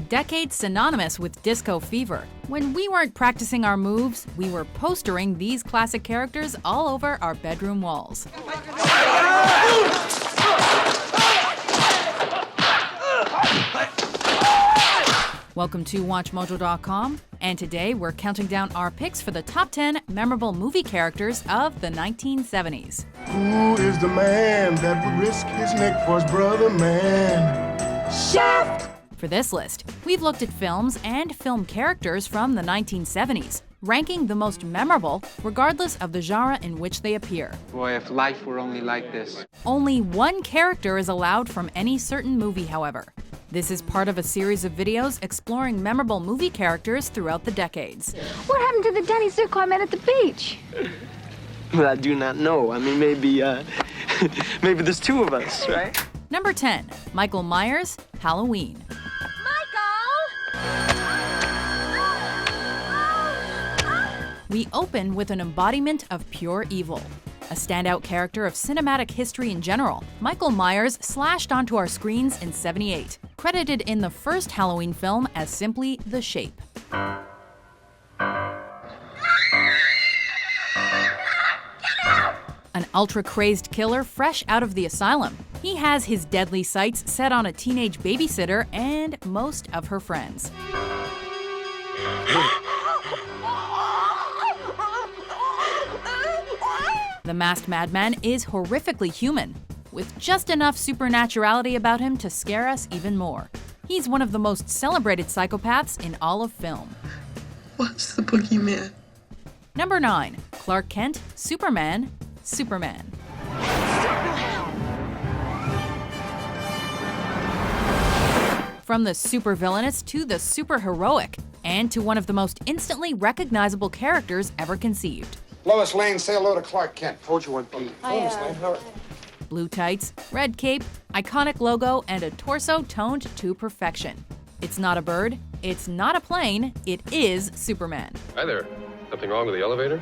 decade synonymous with disco fever. When we weren't practicing our moves, we were postering these classic characters all over our bedroom walls. Welcome to WatchMojo.com, and today we're counting down our picks for the top 10 memorable movie characters of the 1970s. Who is the man that would risk his neck for his brother, man? Shaft! For this list, we've looked at films and film characters from the 1970s, ranking the most memorable regardless of the genre in which they appear. Boy, if life were only like this. Only one character is allowed from any certain movie, however. This is part of a series of videos exploring memorable movie characters throughout the decades. What happened to the Danny Zuko I met at the beach? Well, I do not know. I mean, maybe there's two of us, right? Number 10, Michael Myers, Halloween. We open with an embodiment of pure evil. A standout character of cinematic history in general, Michael Myers slashed onto our screens in '78, credited in the first Halloween film as simply The Shape. An ultra-crazed killer fresh out of the asylum. He has his deadly sights set on a teenage babysitter and most of her friends. The masked madman is horrifically human, with just enough supernaturality about him to scare us even more. He's one of the most celebrated psychopaths in all of film. What's the boogeyman? Number 9, Clark Kent, Superman. From the supervillainous to the superheroic, and to one of the most instantly recognizable characters ever conceived. Lois Lane, say hello to Clark Kent. Hold you one, Pete. Lois Lane, how are... Blue tights, red cape, iconic logo, and a torso toned to perfection. It's not a bird, it's not a plane, it is Superman. Hi there. Something wrong with the elevator?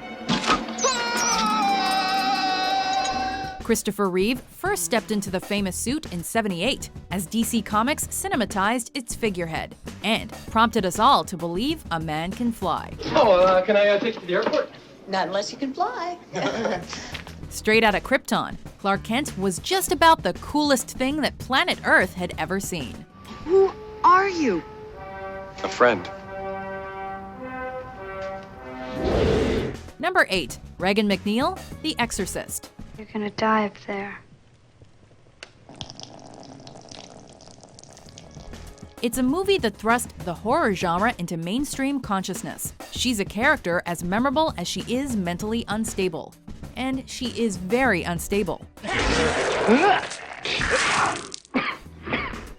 Christopher Reeve first stepped into the famous suit in '78 as DC Comics cinematized its figurehead and prompted us all to believe a man can fly. Oh, can I take you to the airport? Not unless you can fly. Straight out of Krypton, Clark Kent was just about the coolest thing that planet Earth had ever seen. Who are you? A friend. Number 8, Regan MacNeil, The Exorcist. You're gonna die up there. It's a movie that thrust the horror genre into mainstream consciousness. She's a character as memorable as she is mentally unstable. And she is very unstable.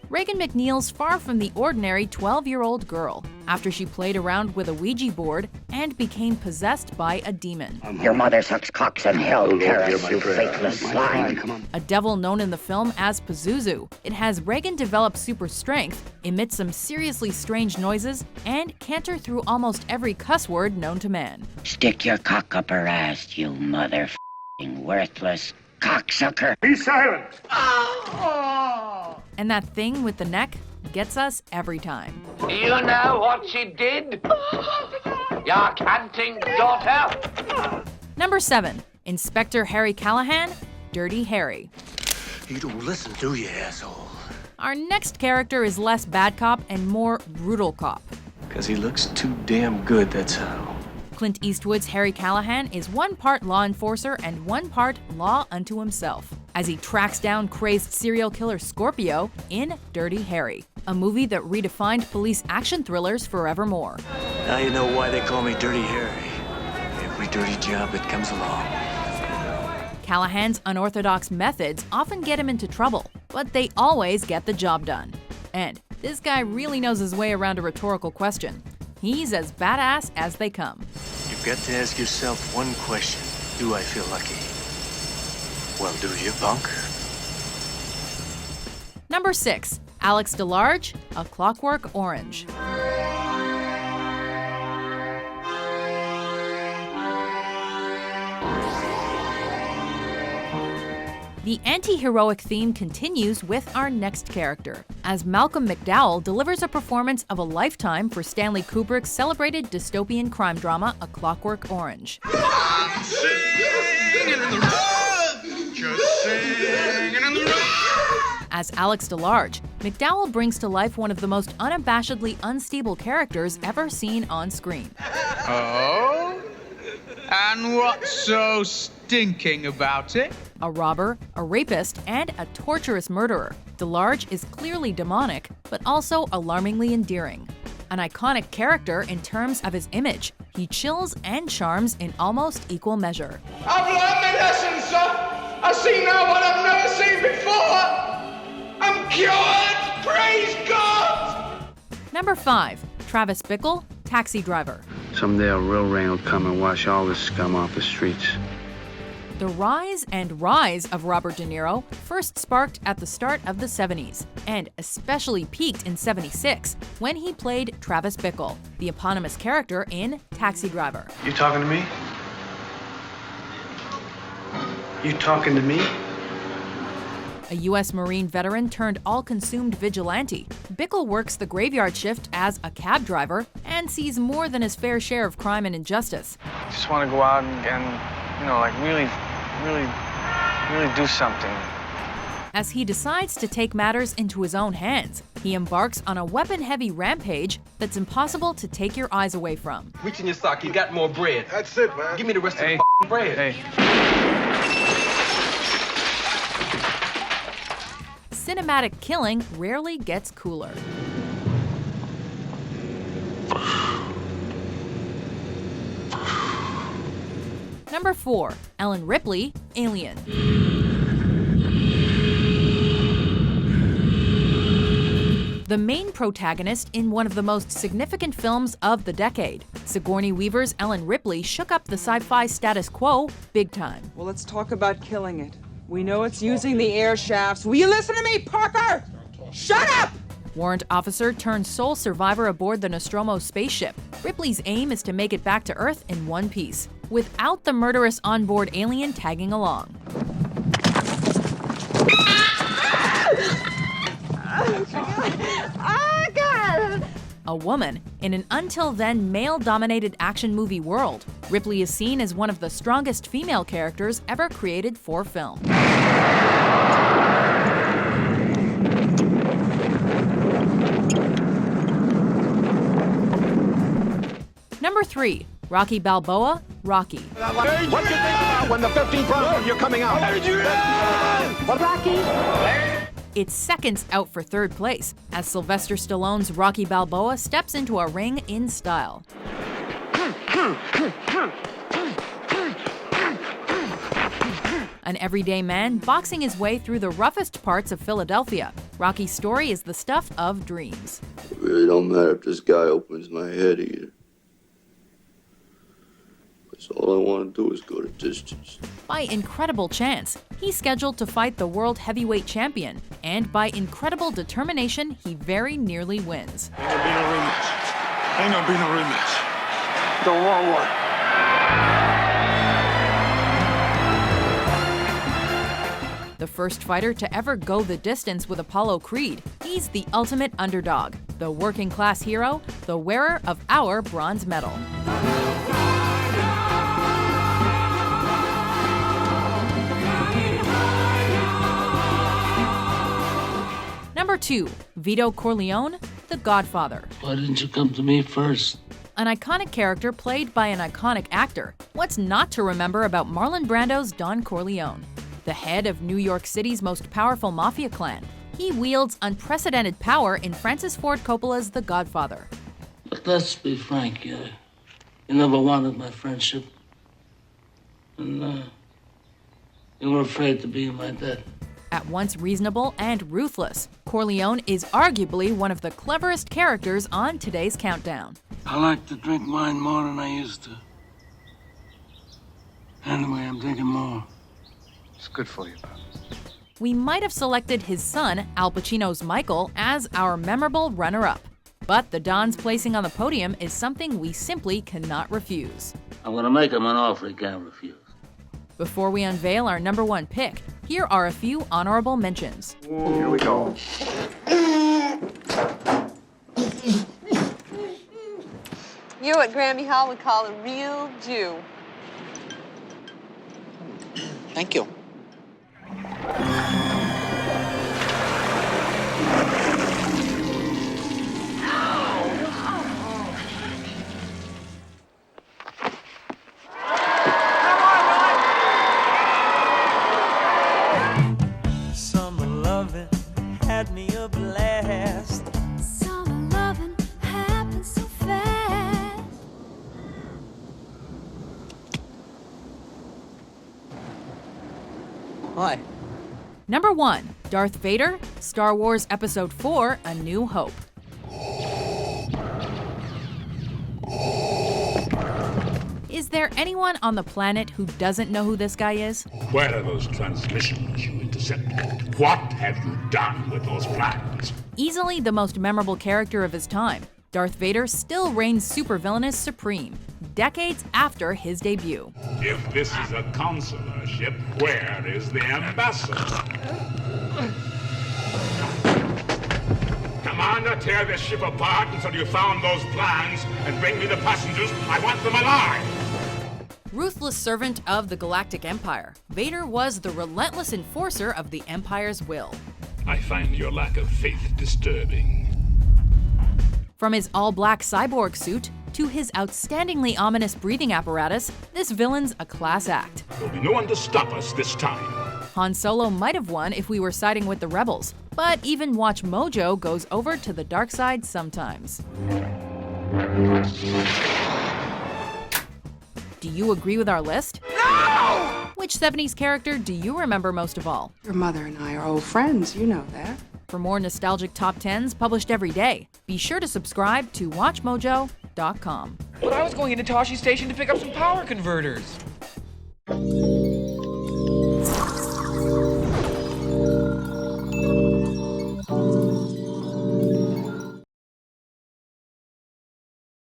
Regan MacNeil's far from the ordinary 12-year-old girl after she played around with a Ouija board and became possessed by a demon. Your mother sucks cocks in hell, Karis, you faithless swine. A devil known in the film as Pazuzu, it has Regan develop super strength, emit some seriously strange noises, and canter through almost every cuss word known to man. Stick your cock up her ass, you mother-f***ing worthless cocksucker. Be silent! And that thing with the neck gets us every time. You know what she did? Your canting daughter? Number 7, Inspector Harry Callahan, Dirty Harry. You don't listen, do you, asshole? Our next character is less bad cop and more brutal cop. Because he looks too damn good, that's how. Clint Eastwood's Harry Callahan is one part law enforcer and one part law unto himself, as he tracks down crazed serial killer Scorpio in Dirty Harry, a movie that redefined police action thrillers forevermore. Now you know why they call me Dirty Harry. Every dirty job that comes along. Callahan's unorthodox methods often get him into trouble, but they always get the job done. And this guy really knows his way around a rhetorical question. He's as badass as they come. You've got to ask yourself one question. Do I feel lucky? Well, do you, punk? Number 6, Alex DeLarge, A Clockwork Orange. The anti-heroic theme continues with our next character, as Malcolm McDowell delivers a performance of a lifetime for Stanley Kubrick's celebrated dystopian crime drama, A Clockwork Orange. I'm singing in the road, just singing in the road. As Alex DeLarge, McDowell brings to life one of the most unabashedly unstable characters ever seen on screen. Oh? And what's so stinking about it? A robber, a rapist, and a torturous murderer, DeLarge is clearly demonic, but also alarmingly endearing. An iconic character in terms of his image, he chills and charms in almost equal measure. I've learned my lesson, sir. I see now what I've never seen before. I'm cured, praise God! Number 5, Travis Bickle, Taxi Driver. Someday a real rain will come and wash all this scum off the streets. The rise and rise of Robert De Niro first sparked at the start of the 70s, and especially peaked in '76 when he played Travis Bickle, the eponymous character in Taxi Driver. You talking to me? You talking to me? A U.S. Marine veteran turned all-consumed vigilante, Bickle works the graveyard shift as a cab driver and sees more than his fair share of crime and injustice. Just want to go out and really do something. As he decides to take matters into his own hands, he embarks on a weapon-heavy rampage that's impossible to take your eyes away from. Reach in your sock, you got more bread. That's it, man. Give me the rest of the bread. Cinematic killing rarely gets cooler. Number 4, Ellen Ripley, Alien. The main protagonist in one of the most significant films of the decade, Sigourney Weaver's Ellen Ripley shook up the sci-fi status quo big time. Well, let's talk about killing it. We know it's using the air shafts. Will you listen to me, Parker? Shut up! Warrant officer turned sole survivor aboard the Nostromo spaceship, Ripley's aim is to make it back to Earth in one piece, without the murderous onboard alien tagging along. Oh, God! A woman in an until then male-dominated action movie world, Ripley is seen as one of the strongest female characters ever created for film. Number 3, Rocky Balboa, Rocky. What do you think about when the 15th round you're coming out? Rocky? It's seconds out for third place, as Sylvester Stallone's Rocky Balboa steps into a ring in style. An everyday man boxing his way through the roughest parts of Philadelphia, Rocky's story is the stuff of dreams. It really don't matter if this guy opens my head either. Because all I want to do is go the distance. By incredible chance, he's scheduled to fight the world heavyweight champion, and by incredible determination, he very nearly wins. Ain't gonna be no rematch. Ain't gonna be no rematch. Don't want one. The first fighter to ever go the distance with Apollo Creed, he's the ultimate underdog, the working class hero, the wearer of our bronze medal. Number 2, Vito Corleone, The Godfather. Why didn't you come to me first? An iconic character played by an iconic actor. What's not to remember about Marlon Brando's Don Corleone? The head of New York City's most powerful mafia clan. He wields unprecedented power in Francis Ford Coppola's The Godfather. But let's be frank, you never wanted my friendship. And you were afraid to be in my debt. At once reasonable and ruthless, Corleone is arguably one of the cleverest characters on today's countdown. I like to drink wine more than I used to. Anyway, I'm drinking more. It's good for you. We might have selected his son, Al Pacino's Michael, as our memorable runner-up. But the Don's placing on the podium is something we simply cannot refuse. I'm gonna make him an offer he can't refuse. Before we unveil our number 1 pick, Here are a few honorable mentions. Here we go. You're what Grammy Hall would call a real Jew. Thank you. Summer loving had me a blast. Summer loving happened so fast. Hi. Number 1. Darth Vader, Star Wars Episode 4, A New Hope. Is there anyone on the planet who doesn't know who this guy is? Where are those transmissions you intercepted? What have you done with those plans? Easily the most memorable character of his time, Darth Vader still reigns supervillainous supreme, decades after his debut. If this is a consular ship, where is the ambassador? Commander, tear this ship apart until you found those plans and bring me the passengers. I want them alive! Ruthless servant of the Galactic Empire, Vader was the relentless enforcer of the Empire's will. I find your lack of faith disturbing. From his all-black cyborg suit to his outstandingly ominous breathing apparatus, this villain's a class act. There'll be no one to stop us this time. Han Solo might have won if we were siding with the rebels, but even WatchMojo goes over to the dark side sometimes. Do you agree with our list? No! Which 70s character do you remember most of all? Your mother and I are old friends, you know that. For more nostalgic top 10s published every day, be sure to subscribe to WatchMojo.com. But I was going into Toshi Station to pick up some power converters.